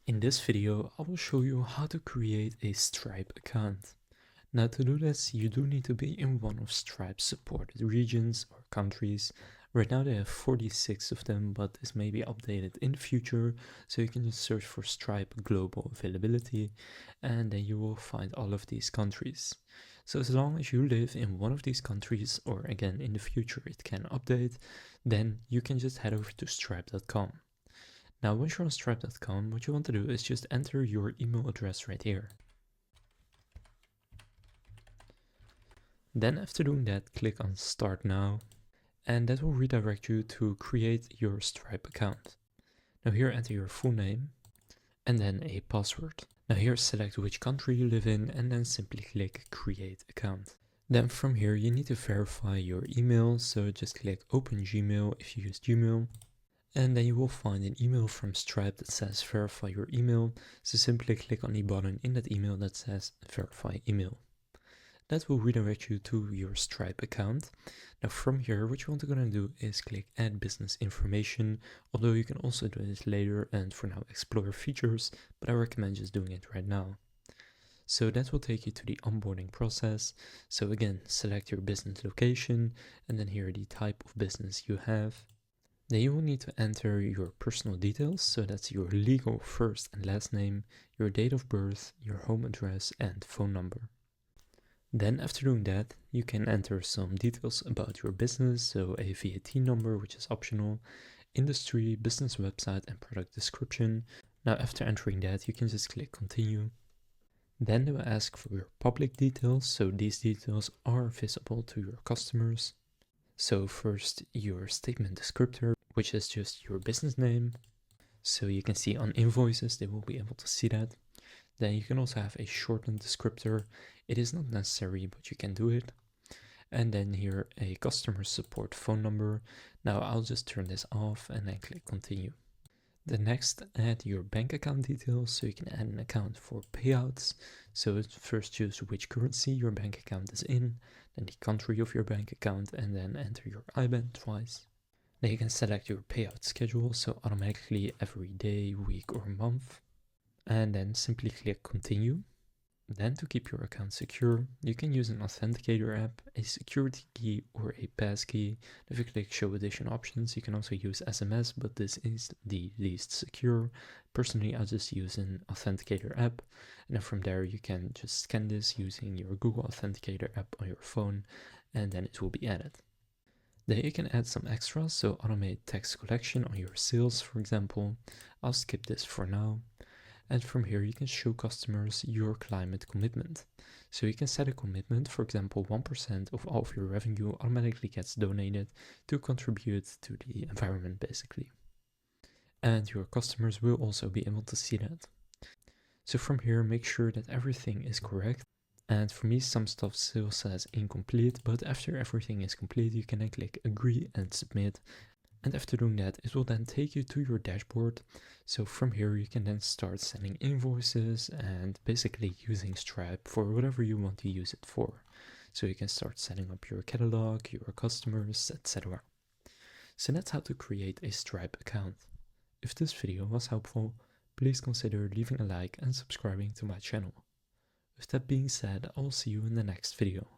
In this video, I will show you how to create a Stripe account. Now to do this, you do need to be in one of Stripe's supported regions or countries. Right now they have 46 of them, but this may be updated in the future, so you can just search for Stripe Global Availability, and then you will find all of these countries. So as long as you live in one of these countries, or again in the future it can update, then you can just head over to stripe.com. Now, once you're on stripe.com, what you want to do is just enter your email address right here. Then after doing that, click on Start Now, and that will redirect you to create your Stripe account. Now here enter your full name, and then a password. Now here select which country you live in, and then simply click Create Account. Then from here you need to verify your email, so just click Open Gmail if you use Gmail. And then you will find an email from Stripe that says verify your email, so simply click on the button in that email that says verify email. That will redirect you to your Stripe account. Now from here, what you want to go and do is click add business information, although you can also do this later and for now explore features, but I recommend just doing it right now. So that will take you to the onboarding process. So again, select your business location and then here the type of business you have. Then you will need to enter your personal details, so that's your legal first and last name, your date of birth, your home address and phone number. Then after doing that, you can enter some details about your business, so a VAT number, which is optional, industry, business website and product description. Now after entering that, you can just click continue. Then they will ask for your public details, so these details are visible to your customers. So first your statement descriptor, which is just your business name. So you can see on invoices, they will be able to see that. Then you can also have a shortened descriptor. It is not necessary, but you can do it. And then here a customer support phone number. Now I'll just turn this off and then click continue. The next, add your bank account details, so you can add an account for payouts. So first choose which currency your bank account is in, then the country of your bank account, and then enter your IBAN twice. Then you can select your payout schedule, so automatically every day, week or month. And then simply click continue. Then to keep your account secure, you can use an authenticator app, a security key or a passkey. If you click show additional options, you can also use SMS, but this is the least secure. Personally, I just use an authenticator app, and then from there you can just scan this using your Google Authenticator app on your phone, and then it will be added. Then you can add some extras, so automate tax collection on your sales, for example. I'll skip this for now. And from here you can show customers your climate commitment. So you can set a commitment, for example 1% of all of your revenue automatically gets donated to contribute to the environment basically. And your customers will also be able to see that. So from here make sure that everything is correct. And for me some stuff still says incomplete, but after everything is complete you can then click agree and submit. And after doing that, it will then take you to your dashboard. So from here, you can then start sending invoices and basically using Stripe for whatever you want to use it for. So you can start setting up your catalog, your customers, etc. So that's how to create a Stripe account. If this video was helpful, please consider leaving a like and subscribing to my channel. With that being said, I will see you in the next video.